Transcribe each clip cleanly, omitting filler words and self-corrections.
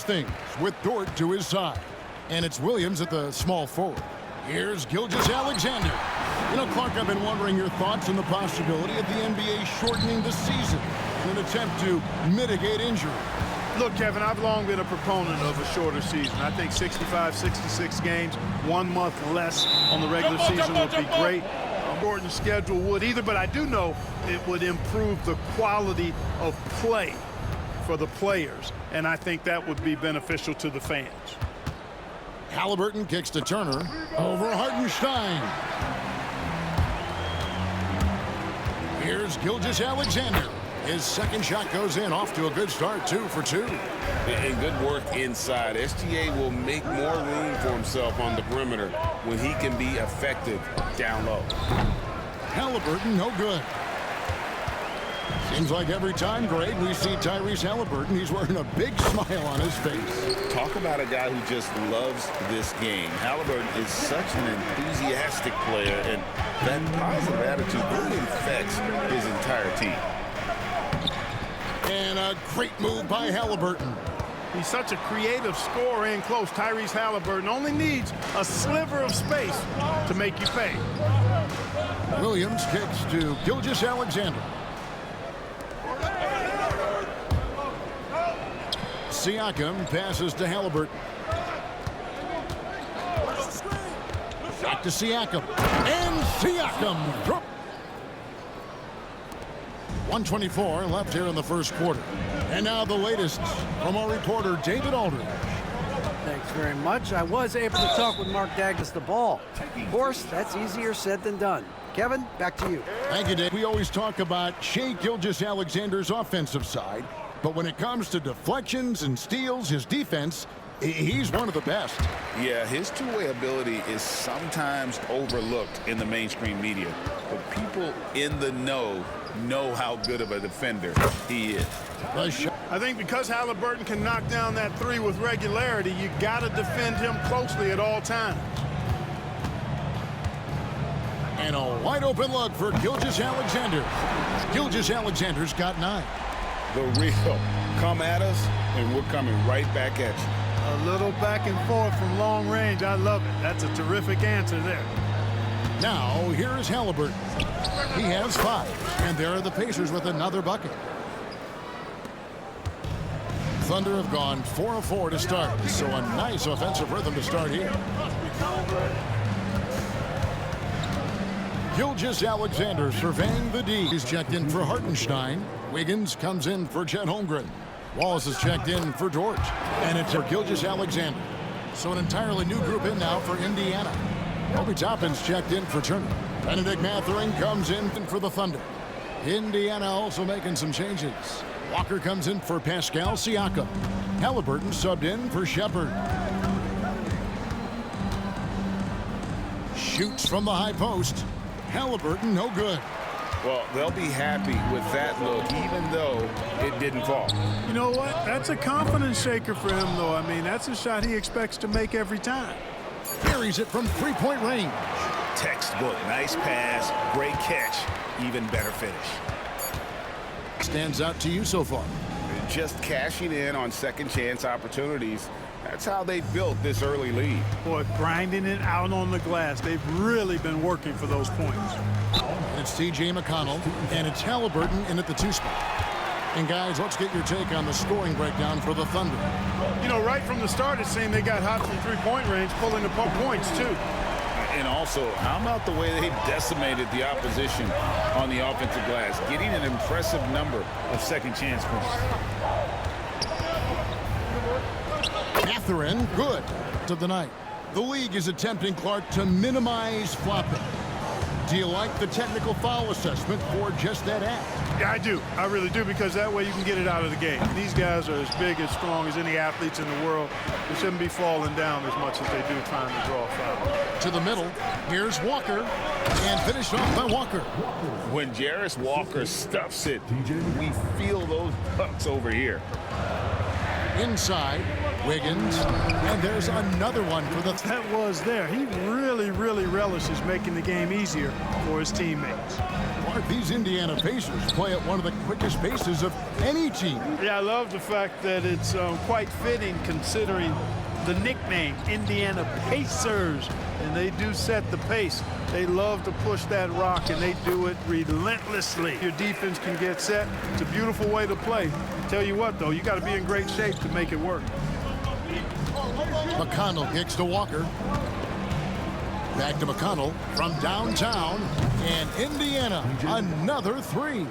things with Dort to his side. And it's Williams at the small forward. Here's Gilgeous-Alexander. You know, Clark, I've been wondering your thoughts on the possibility of the NBA shortening the season in an attempt to mitigate injury. Look, Kevin, I've long been a proponent of a shorter season. I think 65, 66 games, 1 month less on the regular season would be great. A shortened schedule would either, but I do know it would improve the quality of play for the players, and I think that would be beneficial to the fans. Halliburton kicks to Turner over Hartenstein. Here's Gilgeous-Alexander. His second shot goes in, off to a good start, 2 for 2. And good work inside. SGA will make more room for himself on the perimeter when he can be effective down low. Halliburton, no good. Seems like every time, Greg, we see Tyrese Halliburton, he's wearing a big smile on his face. Talk about a guy who just loves this game. Halliburton is such an enthusiastic player, and that positive attitude really affects his entire team. And a great move by Halliburton. He's such a creative scorer in close. Tyrese Halliburton only needs a sliver of space to make you pay. Williams kicks to Gilgeous-Alexander. Siakam passes to Halliburton. Back to Siakam. And Siakam. 1:24 left here in the first quarter. And now the latest from our reporter, David Aldridge. Thanks very much. I was able to talk with Mark Daigneault the ball. Of course, that's easier said than done. Kevin, back to you. Thank you, Dave. We always talk about Shai Gilgeous-Alexander's offensive side, but when it comes to deflections and steals, his defense, he's one of the best. Yeah, his two-way ability is sometimes overlooked in the mainstream media, but people in the know how good of a defender he is. I think because Halliburton can knock down that three with regularity, you got to defend him closely at all times. And a wide open look for Gilgeous-Alexander. Gilgeous-Alexander's got 9. The real come at us, and we're coming right back at you. A little back and forth from long range. I love it. That's a terrific answer there. Now, here's Halliburton. He has 5, and there are the Pacers with another bucket. Thunder have gone 4 of 4 to start, so a nice offensive rhythm to start here. Gilgeous-Alexander surveying the D. He's checked in for Hartenstein. Wiggins comes in for Chet Holmgren. Wallace is checked in for Dort. And it's for Gilgeous-Alexander. So an entirely new group in now for Indiana. Obi Toppin's checked in for Turner. Benedict Mathurin comes in for the Thunder. Indiana also making some changes. Walker comes in for Pascal Siakam. Halliburton subbed in for Shepherd. Shoots from the high post. Halliburton, no good. Well, they'll be happy with that look, even though it didn't fall. You know what? That's a confidence shaker for him, though. I mean, that's a shot he expects to make every time. Carries it from three-point range. Textbook. Nice pass. Great catch. Even better finish. Stands out to you so far? Just cashing in on second chance opportunities. That's how they built this early lead. Boy, grinding it out on the glass. They've really been working for those points. And it's T.J. McConnell, and it's Halliburton in at the 2 spot. And guys, let's get your take on the scoring breakdown for the Thunder. You know, right from the start, it seemed they got hot from three-point range, pulling up points, too. And also, how about the way they decimated the opposition on the offensive glass, getting an impressive number of second chance points. Mathurin, good to the night. The league is attempting, Clark, to minimize flopping. Do you like the technical foul assessment for just that act? Yeah, I do. I really do, because that way you can get it out of the game. These guys are as big and strong as any athletes in the world. They shouldn't be falling down as much as they do trying to draw a foul. To the middle, here's Walker, and finished off by Walker. When Jarace Walker stuffs it, we feel those pucks over here. inside. Wiggins, and there's another one for the... That was there. He really relishes making the game easier for his teammates. Mark, these Indiana Pacers play at one of the quickest paces of any team. Yeah, I love the fact that it's quite fitting considering the nickname, Indiana Pacers. And they do set the pace. They love to push that rock, and they do it relentlessly. Your defense can get set. It's a beautiful way to play. Tell you what, though, you got to be in great shape to make it work. McConnell kicks to Walker. Back to McConnell from downtown, and Indiana, another three.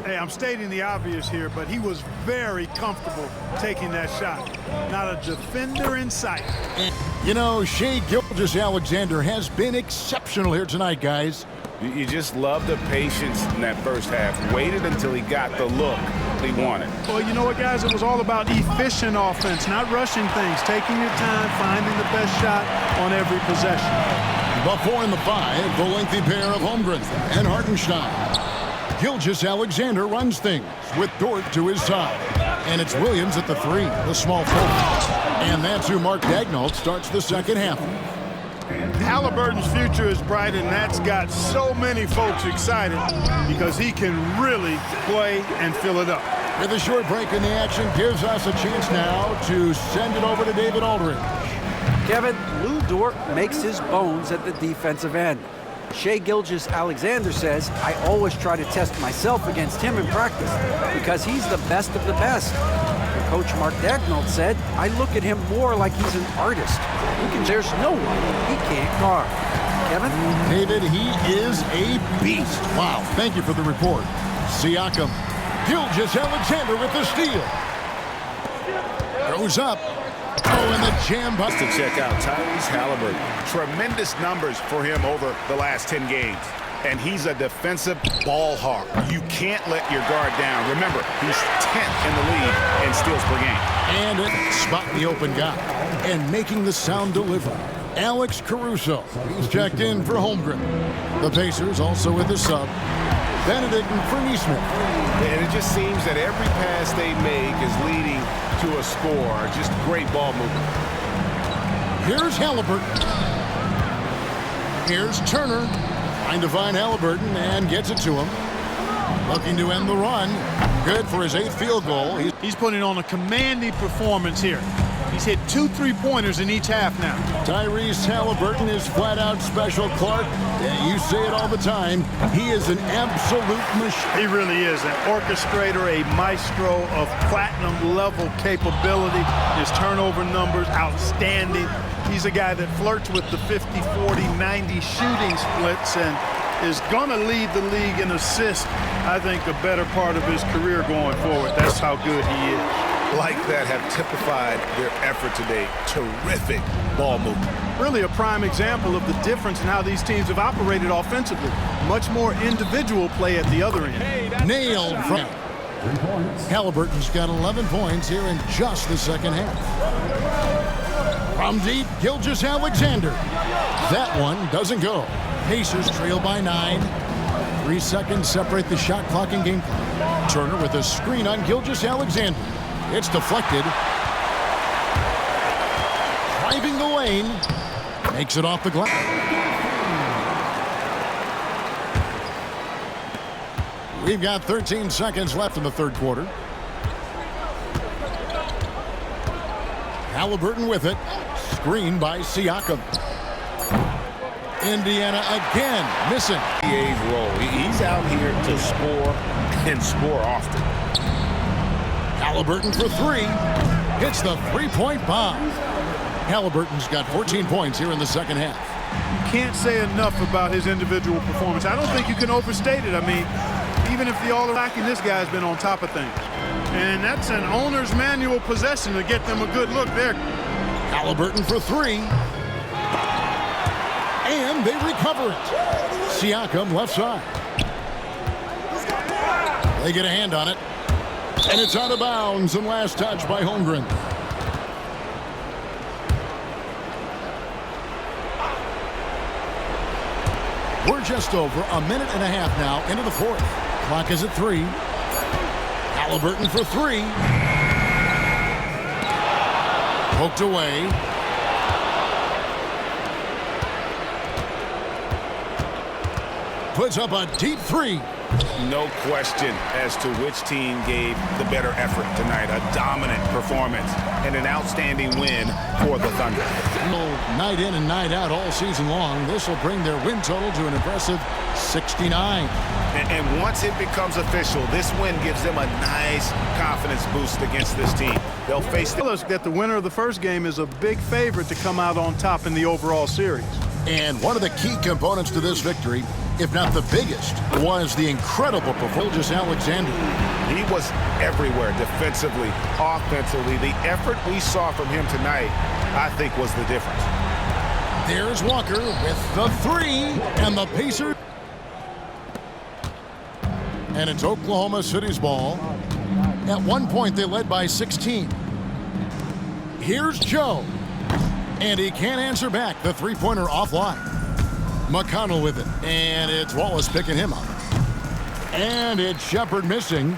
Hey, I'm stating the obvious here, but he was very comfortable taking that shot. Not a defender in sight. And, you know, Shai Gilgeous-Alexander has been exceptional here tonight, guys. You just love the patience in that first half. Waited until he got the look he wanted. Well, you know what, guys? It was all about efficient offense, not rushing things, taking your time, finding the best shot on every possession. The 4 and the 5, the lengthy pair of Holmgren and Hartenstein. Gilgeous-Alexander runs things with Dort to his side. And it's Williams at the 3, the small forward. And that's who Mark Daigneault starts the second half. Halliburton's future is bright, and that's got so many folks excited because he can really play and fill it up. With a short break in the action gives us a chance now to send it over to David Aldridge. Kevin, Lou Dort makes his bones at the defensive end. Shai Gilgeous-Alexander says, I always try to test myself against him in practice because he's the best of the best. Coach Mark Daigneault said, I look at him more like he's an artist. There's no one he can't carve. Kevin? David, he is a beast. Wow, thank you for the report. Siakam. Gilgeous-Alexander with the steal. Goes up. Oh, and the jam bust. To check out Tyrese Halliburton. Tremendous numbers for him over the last 10 games. And he's a defensive ball hawk. You can't let your guard down. Remember, he's 10th in the league in steals per game. And it spot the open guy. And making the sound deliver. Alex Caruso. He's checked in for Holmgren. The Pacers also with the sub. Benedict and Finney-Smith. And it just seems that every pass they make is leading to a score. Just great ball movement. Here's Halliburton. Here's Turner. Trying to find Halliburton and gets it to him. Looking to end the run. Good for his 8th field goal. He's putting on a commanding performance here. He's hit 2 3-pointers in each half now. Tyrese Halliburton is flat out special, Clark. Yeah, you say it all the time. He is an absolute machine. He really is an orchestrator, a maestro of platinum level capability. His turnover numbers outstanding. He's a guy that flirts with the 50, 40, 90 shooting splits and is going to lead the league in assists, I think, the better part of his career going forward. That's how good he is. Like that have typified their effort today. Terrific ball movement. Really a prime example of the difference in how these teams have operated offensively. Much more individual play at the other end. Nailed from Halliburton's got 11 points here in just the second half. From deep, Gilgeous-Alexander. That one doesn't go. Pacers trail by 9. 3 seconds separate the shot clock and game clock. Turner with a screen on Gilgeous-Alexander. It's deflected. Driving the lane. Makes it off the glass. We've got 13 seconds left in the third quarter. Halliburton with it. Screen by Siakam. Indiana again missing. NBA's role. He's out here to score and score often. Halliburton for 3. Hits the 3-point bomb. Halliburton's got 14 points here in the second half. You can't say enough about his individual performance. I don't think you can overstate it. I mean, even if the all are lacking, this guy's been on top of things. And that's an owner's manual possession to get them a good look there. Halliburton for 3. And they recover it. Siakam left side. They get a hand on it. And it's out of bounds and last touch by Holmgren. We're just over a minute and a half now into the fourth. Clock is at 3. Halliburton for 3. Poked away. Puts up a deep three. No question as to which team gave the better effort tonight. A dominant performance and an outstanding win for the Thunder. Night in and night out all season long. This will bring their win total to an impressive 69. And once it becomes official, this win gives them a nice confidence boost against this team. They'll face that the winner of the first game is a big favorite to come out on top in the overall series. And one of the key components to this victory, if not the biggest, was the incredible performance of Alexander. He was everywhere defensively, offensively. The effort we saw from him tonight, I think, was the difference. There's Walker with the three, and the Pacers. And it's Oklahoma City's ball. At one point, they led by 16. Here's Joe. And he can't answer back. The three-pointer offline. McConnell with it. And it's Wallace picking him up. And it's Shepard missing.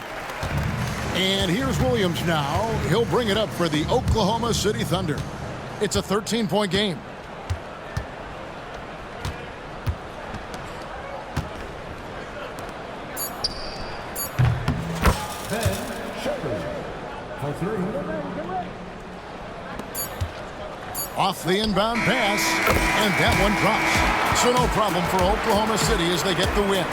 And here's Williams now. He'll bring it up for the Oklahoma City Thunder. It's a 13-point game. Off the inbound pass, and that one drops. So no problem for Oklahoma City as they get the win.